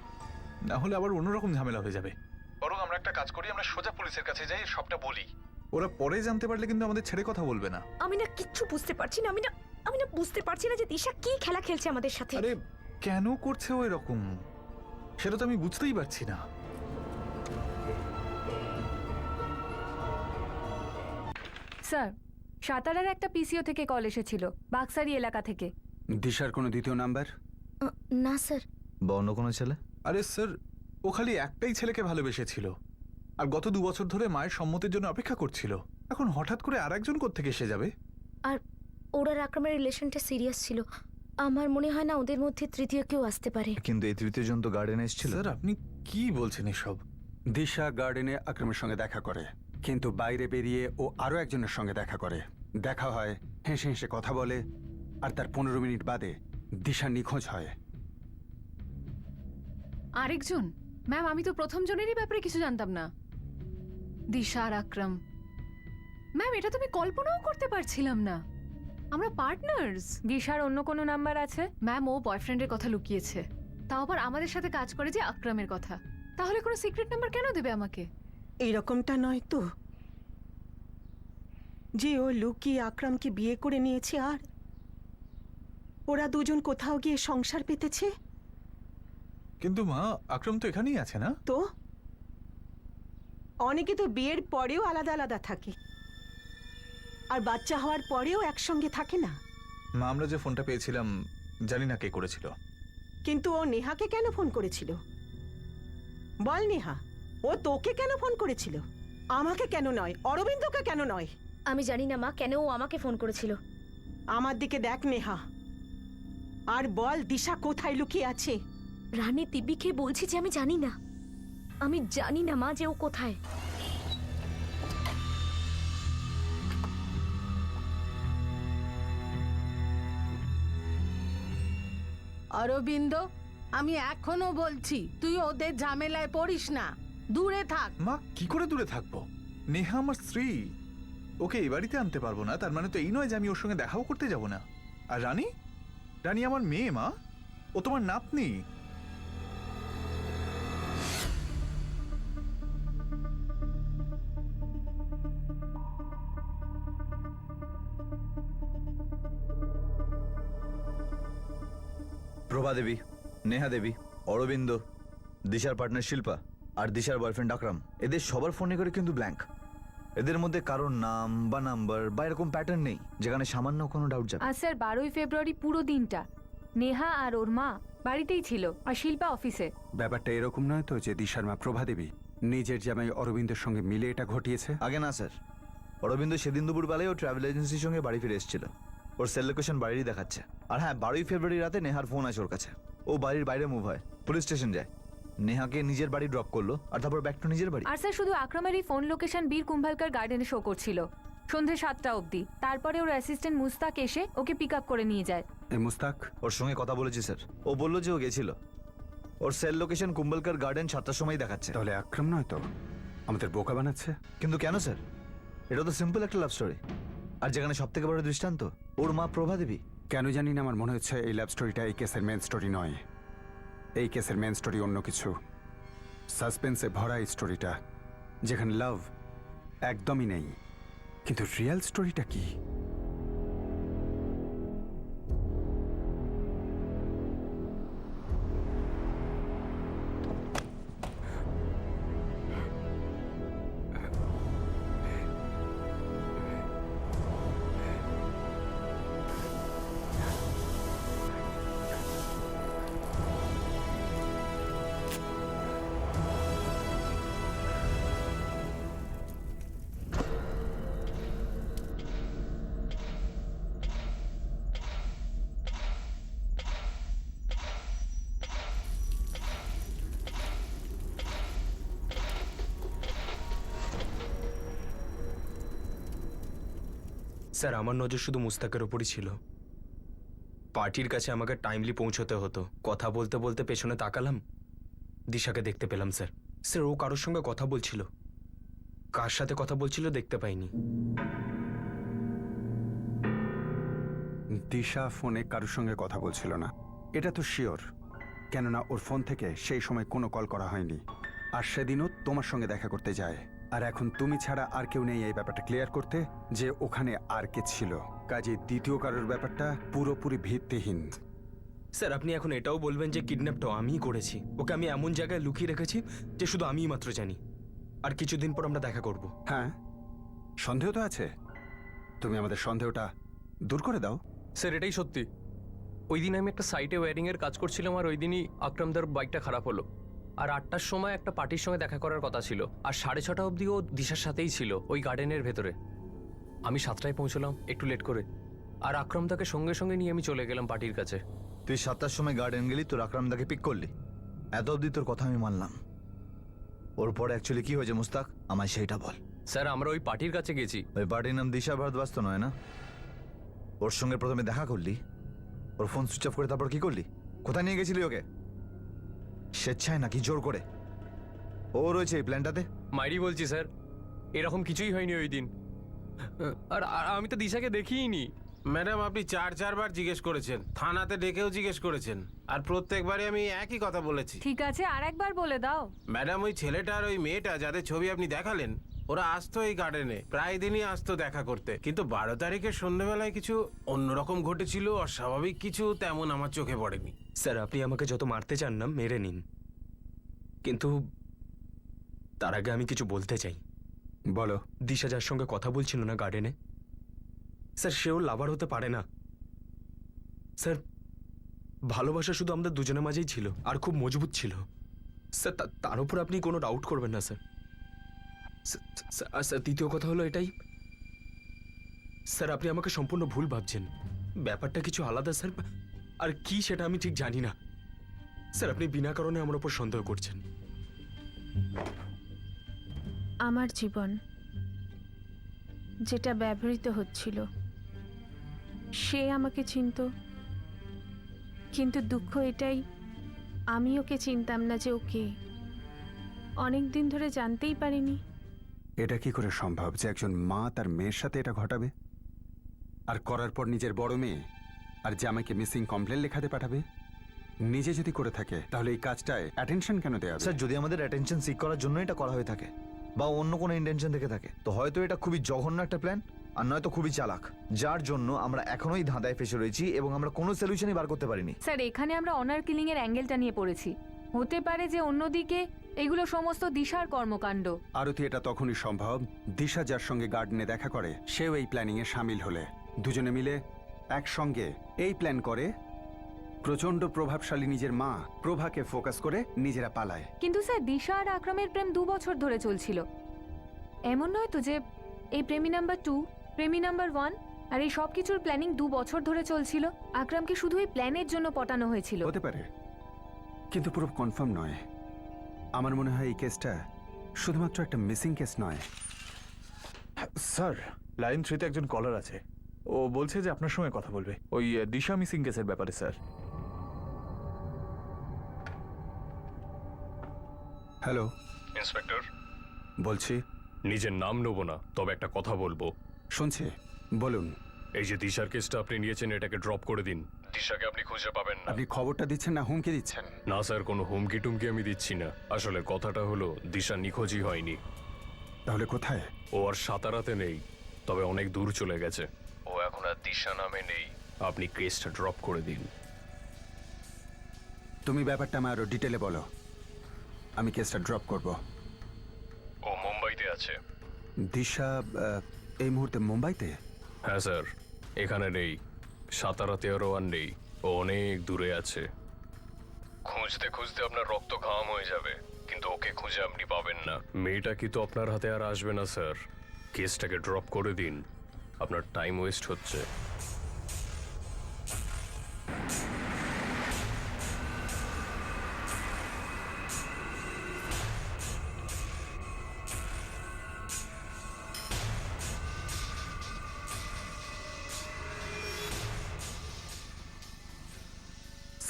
না হলে আবার অন্যরকম ঝামেলা হয়ে যাবে। বরং আমরা একটা কাজ করি, আমরা সোজা পুলিশের কাছে যাই, সবটা বলি। ওরা পরে জানতে পারলে কিন্তু আমাদের ছেড়ে কথা বলবে না। আমি না কিচ্ছু বুঝতে পারছি না। আমি না বুঝতে পারছি না যে দিশা কি খেলা খেলছে আমাদের সাথে। আরে কেন করছে ও এরকম, সেটা তো আমি বুঝতেই পারছি না। স্যার, সাতারার একটা পিসিও থেকে কল এসেছিল, বাক্সারি এলাকা থেকে। দিশার কোনো দ্বিতীয় নাম্বার? না স্যার। বা অন্য কোনো ছেলে? আরে স্যার, ও খালি একটাই ছেলেকে ভালোবেসেছিল, আর গত 2 বছর ধরে মায়ের সম্মতির জন্য অপেক্ষা করছিল। এখন হঠাৎ করে আরেকজন কোত্থেকে এসে যাবে? আর ওরা আকরামের রিলেশনটা সিরিয়াস ছিল। আমার মনে হয় না ওদের মধ্যে তৃতীয় কেউ আসতে পারে। কিন্তু এই তৃতীয় জন তো গার্ডেনে এসেছিল। স্যার আপনি কি বলছেন এসব? দিশা গার্ডেনে আকরামের সঙ্গে দেখা করে, কিন্তু বাইরে বেরিয়ে ও আরো একজনের সঙ্গে দেখা করে। দেখা হয়, হেসে হেসে কথা বলে, আর তার 15 মিনিট বাদে দিশা নিখোঁজ হয়। আরেকজন? ম্যাম, আমি তো প্রথম জনেরই ব্যাপারে কিছু জানতাম না। দিশা আর আকরাম। ম্যাম, এটা তো আমি কল্পনাও করতে পারছিলাম না। আমরা পার্টনার্স। দিশার অন্য কোনো নাম্বার আছে? ম্যাম, ও বয়ফ্রেন্ডের কথা লুকিয়েছে, তাও আবার আমাদের সাথে কাজ করে যে আকরামের কথা। তাহলে কোনো সিক্রেট নাম্বার কেন দেবে আমাকে? এইরকমটা নয় তো যে ও লুকিয়ে আকরামকে বিয়ে করে নিয়েছে আর ওরা দুজন কোথাও গিয়ে সংসার পেতেছে। কিন্তু মা, আকরাম তো এখানেই আছে না? তো অনেকে তো বিয়ের পরেও আলাদা আলাদা থাকে, আর বাচ্চা হওয়ার পরেও একসঙ্গে থাকে না। মা, আমরা যে ফোনটা পেয়েছিলাম জানি না কে করেছিল। কিন্তু ও নেহাকে কেন ফোন করেছিল? বল নেহা, ও তোকে কেন ফোন করেছিল? আমাকে কেন নয়? অরবিন্দকে কেন নয়? আমি জানি না মা, কেন ও আমাকে ফোন করেছিল। আমার দিকে দেখ নেহা, আর বল দিশা কোথায় লুকিয়ে আছে। রানী দিব্যিকে বলছি যে আমি জানি না। আমি জানি না মা যে ও কোথায়। অরবিন্দ, আমি এখনো বলছি তুই ওদের ঝামেলায় পড়িস না, দূরে থাক। মা, কি করে দূরে থাকবো? নেহা আমার স্ত্রী, ওকে এই বাড়িতে আনতে পারবো না তার মানে তো এই নয় যে আমি ওর সঙ্গে দেখাও করতে যাব না। আর রানী, রানী আমার মেয়ে মা, ও তোমার নাতনি। প্রভা দেবী, নেহা দেবী, অরবিন্দ, দিশার পার্টনার শিল্পা আর দিশার বয়ফ্রেন্ড আকরাম, এদের সবার ফোনে করে কিন্তু ব্ল্যাঙ্ক। এদের মধ্যে কারোর নাম বা নাম্বার বা এরকম প্যাটার্ন নেই যেখানে সামান্য কোনো ডাউট যাবে। আর স্যার, 12ই ফেব্রুয়ারি পুরো দিনটা নেহা আর ওর মা বাড়িতেই ছিল, আর শিল্পা অফিসে। ব্যাপারটা এরকম নয় তো যে দিশার মা প্রভা দেবী নিজের জামাই অরবিন্দের সঙ্গে মিলে এটা ঘটিয়েছে? আগে না স্যার, অরবিন্দ সেদিন দুপুর বেলায় ও ট্রাভেল এজেন্সির সঙ্গে বাড়ি ফিরে এসেছিল। ওর সেল লোকেশন বাড়িরই দেখাচ্ছে। আর হ্যাঁ, 12ই ফেব্রুয়ারি রাতে নেহার ফোন আছে ওর কাছে। ও বাড়ির বাইরে মুভ হয়, পুলিশ স্টেশন যায়, নেহাকে নিজের বাড়ি ড্রপ করলো, আর তারপর ব্যাক টু নিজের বাড়ি। আর স্যার, শুধু আকরামেরই ফোন লোকেশন বীর কুম্ভালকার গার্ডেনে শো করছিল সন্ধে 7টা অবধি। তারপরে ওর অ্যাসিস্ট্যান্ট মুস্তাক এসে ওকে পিক আপ করে নিয়ে যায়। মুস্তাক? ওর সঙ্গে কথা বলেছি স্যার, ও বললো যে ও গেছিল। ওর সেল লোকেশন কুম্বলকার গার্ডেন 7টার সময় দেখাচ্ছে। তাহলে আকরাম নয় তো? আমাদের বোকা বানাচ্ছে। কিন্তু কেন স্যার? এটা তো সিম্পল একটা লাভ স্টোরি, আর যেখানে সব থেকে বড় দৃষ্টান্ত ওর মা প্রভা দেবী। কেন জানি না, আমার মনে হচ্ছে এই লাভ স্টোরিটা এই কেসের মেন স্টোরি নয়। এই কেসের মেন স্টোরি অন্য কিছু, সাসপেন্সে ভরা এই স্টোরিটা, যেখানে লাভ একদমই নেই। কিন্তু রিয়েল স্টোরিটা কি? স্যার আমার নজর শুধু মুস্তাকের ওপরই ছিল। পার্টির কাছে আমাকে টাইমলি পৌঁছতে হতো। কথা বলতে বলতে পেছনে তাকালাম, দিশাকে দেখতে পেলাম স্যার। স্যার ও কারোর সঙ্গে কথা বলছিল, কার সাথে কথা বলছিল দেখতে পাইনি। দিশা ফোনে কারোর সঙ্গে কথা বলছিল না, এটা তো শিওর, কেননা ওর ফোন থেকে সেই সময় কোনো কল করা হয়নি। আর সেদিনও তোমার সঙ্গে দেখা করতে যায়। আর এখন তুমি ছাড়া আর কেউ নেই এই ব্যাপারটা ক্লিয়ার করতে যে ওখানে আর কে ছিল। কাজে দ্বিতীয় কারোর ব্যাপারটা পুরোপুরি ভিত্তিহীন। স্যার আপনি এখন এটাও বলবেন যে কিডন্যাপটাও আমিই করেছি? ওকে আমি এমন জায়গায় লুকিয়ে রেখেছি যে শুধু আমিই মাত্র জানি। আর কিছুদিন পর আমরা দেখা করব। হ্যাঁ, সন্দেহ তো আছে, তুমি আমাদের সন্দেহটা দূর করে দাও। স্যার এটাই সত্যি। ওই দিন আমি একটা সাইটে ওয়্যারিংয়ের কাজ করছিলাম, আর ওই দিনই আকরামদার বাইকটা খারাপ হলো। আর 8টার সময় একটা পার্টির সঙ্গে দেখা করার কথা ছিল, আর 6:30 অবধি ও দিশার সাথেই ছিল ওই গার্ডেনের ভেতরে। আমি 7টায় পৌঁছলাম একটু লেট করে, আর আকরামদাকে সঙ্গে সঙ্গে নিয়ে আমি চলে গেলাম পার্টির কাছে। তুই 7টার সময় গার্ডেন গেলি, তোর আকরামদাকে পিক করলি, এত অবধি তোর কথা আমি মানলাম। ওর পরে অ্যাকচুয়ালি কি হয়েছে মুস্তাক, আমায় সেইটা বল। স্যার আমরা ওই পার্টির কাছে গেছি। ওই পার্টির নাম দিশা ভারদ্বাজ তো নয় না? ওর সঙ্গে প্রথমে দেখা করলি, ওর ফোন সুইচ অফ করে তারপর কি করলি? কোথায় নিয়ে গেছিলি ওকে? স্বেচ্ছায় নাকি জোর করে? ও রয়েছে এই প্ল্যানটাতে? মাইরি বলছি স্যার, এরকম কিছুই হয়নি ওই দিন। আর আর আমি তো দিশাকে দেখিইনি। ম্যাডাম আপনি 4-4 বার জিজ্ঞেস করেছেন, থানাতে ডেকেও জিজ্ঞেস করেছেন, আর প্রত্যেকবারই আমি একই কথা বলেছি। ঠিক আছে, আর একবার বলে দাও। ম্যাডাম ওই ছেলেটা আর ওই মেয়েটা যাদের ছবি আপনি দেখালেন, ওরা আসতো এই গার্ডেনে, প্রায় দিনই আসতো দেখা করতে। কিন্তু 12 তারিখে সন্ধ্যেবেলায় কিছু অন্যরকম ঘটেছিল, অস্বাভাবিক কিছু, তেমন আমার চোখে পড়েনি। স্যার আপনি আমাকে যত মারতে চান না মেরে নিন, কিন্তু তার আগে আমি কিছু বলতে চাই। বলো। দিশা যার সঙ্গে কথা বলছিল না গার্ডেনে, স্যার সেও লাভার হতে পারে না। স্যার ভালোবাসা শুধু আমাদের দুজনের মাঝেই ছিল, আর খুব মজবুত ছিল। স্যার তার উপর আপনি কোনো ডাউট করবেন না স্যার। স্যার দ্বিতীয় কথা হলো এটাই, স্যার আপনি আমাকে সম্পূর্ণ ভুল ভাবছেন। ব্যাপারটা কিছু আলাদা স্যার, আর কি সেটা আমি ঠিক জানি না। স্যার আপনি বিনা কারণে আমার উপর সন্দেহ করছেন। আমার জীবন যেটা ব্যবহৃত হচ্ছিল, সে আমাকে চিনত, কিন্তু দুঃখ এটাই আমি ওকে চিনতাম না যে ওকে অনেক দিন ধরে জানতেই পারিনি। এটা কি করে সম্ভব যে একজন মা তার মেয়ের সাথে এটা ঘটাবে, আর করার পর নিজের বড় মেয়ে আর জামাইকে মিসিং কমপ্লেন লেখাতে পাঠাবে? নিজে যদি করে থাকে তাহলে এই কাজটায় অ্যাটেনশন কেন দেওয়া হবে? স্যার যদি আমাদের অ্যাটেনশন সিক করার জন্য এটা করা হয়ে থাকে, বা অন্য কোনো ইন্টেনশন থেকে থাকে, তো হয়তো এটা খুবই জঘন্য একটা প্ল্যান, আর নয়তো খুবই চালাক, যার জন্য আমরা এখনোই ধাঁধায় ফেসে রয়েছি এবং আমরা কোনো সলিউশনই বার করতে পারিনি। স্যার এখানে আমরা অনার কিলিং এর অ্যাঙ্গেলটা নিয়ে পড়েছি। হতে পারে যে অন্যদিকে এগুলো সমস্ত দিশার কর্মকাণ্ড। আরতি এটা তখনই সম্ভব দিশা যার সঙ্গে গার্ডেনে দেখা করে সেও এই প্ল্যানিং এ সামিল হলে দুজনে মিলে একসঙ্গে এই প্ল্যান করে প্রচন্ড প্রভাবশালী নিজের মা প্রভাকে ফোকাস করে নিজেরা পালায়। কিন্তু স্যার দিশা আর আকরামের প্রেম 2 বছর ধরে চলছিল। এমন নয় তো যে এই প্রেমী নাম্বার 2, প্রেমী নাম্বার 1 আর এই সব কিছুর প্ল্যানিং 2 বছর ধরে চলছিল। আকরামকে শুধু এই প্ল্যানের জন্য পটানো হয়েছিল। হতে পারে, কিন্তু পুরো কনফার্ম নয়। আমার মনে হয় এই কেসটা শুধুমাত্র একটা মিসিং কেস নয়। স্যার লাইন 3-তে একজন কলার আছে, ও বলছে যে আপনার সঙ্গে কথা বলবে ওই দিশা মিসিং কেসের ব্যাপারে। স্যার হ্যালো ইন্সপেক্টর বলছি। নিজের নাম নেব না, তবে একটা কথা বলবো। শুনছি, বলুন। এই যে দিশার কেসটা আপনি নিয়েছেন, এটাকে ড্রপ করে দিন। দিশাকে আপনি খুঁজে পাবেন না। আপনি খবরটা দিচ্ছেন না হুমকি দিচ্ছেন? না স্যার, কোনো হুমকি টুমকি আমি দিচ্ছি না। আসলে কথাটা হলো দিশা নিখোঁজই হয়নি। তাহলে কোথায়? ও আর সাতারাতে নেই, তবে অনেক দূর চলে গেছে। ও এখন আর দিশা নামে নেই। আপনি কেসটা ড্রপ করে দিন। তুমি ব্যাপারটা আমার আরো ডিটেলে বলো, আমি কেসটা ড্রপ করব। ও মুম্বাইতে আছে। দিশা এই মুহূর্তে মুম্বাইতে? হ্যাঁ স্যার, এখানে নেই। সাতারাতেও আর নেই, ও অনেক দূরে আছে। খুঁজতে খুঁজতে আপনার রক্ত ঘাম হয়ে যাবে, কিন্তু ওকে খুঁজে আপনি পাবেন না। মেয়েটা কি তো আপনার হাতে আর আসবে না স্যার। কেসটাকে ড্রপ করে দিন, আপনার টাইম ওয়েস্ট হচ্ছে।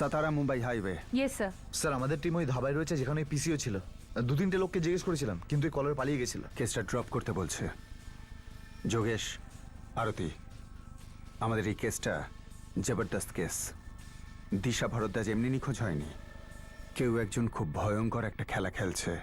Satara Mumbai highway. Yes sir. Sir আমাদের টিম ওই ধাবায় রয়েছে যেখানে পিসিও ছিল। 2-3টে লোককে জিজ্ঞেস করেছিলাম কিন্তু এই কলার পালিয়ে গেছিল। কেসটা ড্রপ করতে বলছে। যোগেশ, আরতি, আমাদের এই কেসটা জবরদস্ত কেস। দিশা ভরদ্বাজ এমনি নিখোঁজ হয়নি, কেউ একজন খুব ভয়ঙ্কর একটা খেলা খেলছে।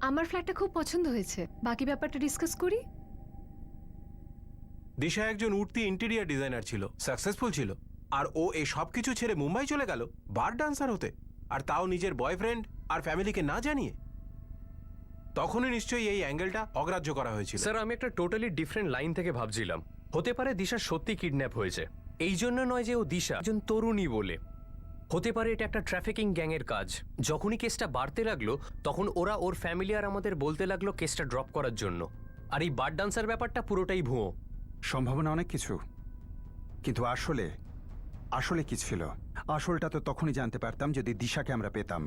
আমার ফ্ল্যাটটা খুব পছন্দ হয়েছে, বাকি ব্যাপারটা ডিসকাস করি। দিশা একজন উঠতি ইন্টেরিয়ার ডিজাইনার ছিল, সাকসেসফুল ছিল, আর ও এই সব কিছু ছেড়ে মুম্বাই চলে গেল বার ডান্সার হতে, আর তাও নিজের বয়ফ্রেন্ড আর ফ্যামিলিকে না জানিয়ে। তখনই নিশ্চয়ই এই অ্যাঙ্গেলটা অগ্রাহ্য করা হয়েছিল। স্যার আমি একটা টোটালি ডিফারেন্ট লাইন থেকে ভাবছিলাম। হতে পারে দিশা সত্যি কিডন্যাপ হয়েছে, এই জন্য নয় যে ও দিশা একজন তরুণী বলে। হতে পারে এটা একটা ট্রাফিকিং গ্যাংয়ের কাজ। যখনই কেসটা বাড়তে লাগলো তখন ওরা ওর ফ্যামিলি আর আমাদের বলতে লাগলো কেসটা ড্রপ করার জন্য। আর এই বার ডান্সার ব্যাপারটা পুরোটাই ভুয়ো। সম্ভাবনা অনেক কিছু, কিন্তু আসলে আসলে কি ছিল আসলটা তো তখনই জানতে পারতাম যদি দিশাকে আমরা পেতাম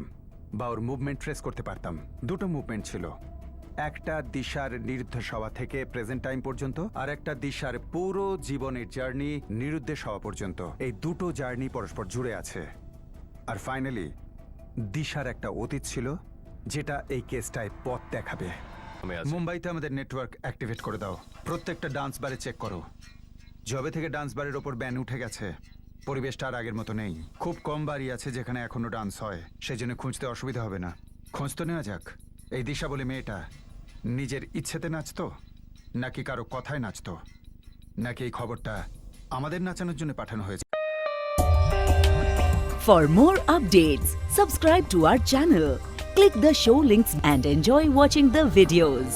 বা ওর মুভমেন্ট ট্রেস করতে পারতাম। দুটো মুভমেন্ট ছিল, একটা দিশার নিরুদ্দেশ হওয়া থেকে প্রেজেন্ট টাইম পর্যন্ত, আর একটা দিশার পুরো জীবনের জার্নি নিরুদ্দেশ হওয়া পর্যন্ত। এই দুটো জার্নি পরস্পর জুড়ে আছে। আর ফাইনালি দিশার একটা অতীত ছিল যেটা এই কেসটায় পথ দেখাবে। মুম্বাইতে আমাদের নেটওয়ার্ক অ্যাক্টিভেট করে দাও। প্রত্যেকটা ডান্স বারে চেক করো। যবে থেকে ডান্স বারের ওপর ব্যান উঠে গেছে পরিবেশটা আর আগের মতো নেই। খুব কম বাড়ি আছে যেখানে এখনো ডান্স হয়, সেই জন্য খুঁজতে অসুবিধা হবে না। খোঁজ তো নেওয়া যাক। এই দিশা বলে মেয়েটা নিজের ইচ্ছেতে নাচতো, নাকি কারো কথায় নাচতো, নাকি এই খবরটা আমাদের নাচানোর জন্য পাঠানো হয়েছে? For more updates, subscribe to our channel, click the show links and enjoy watching the videos.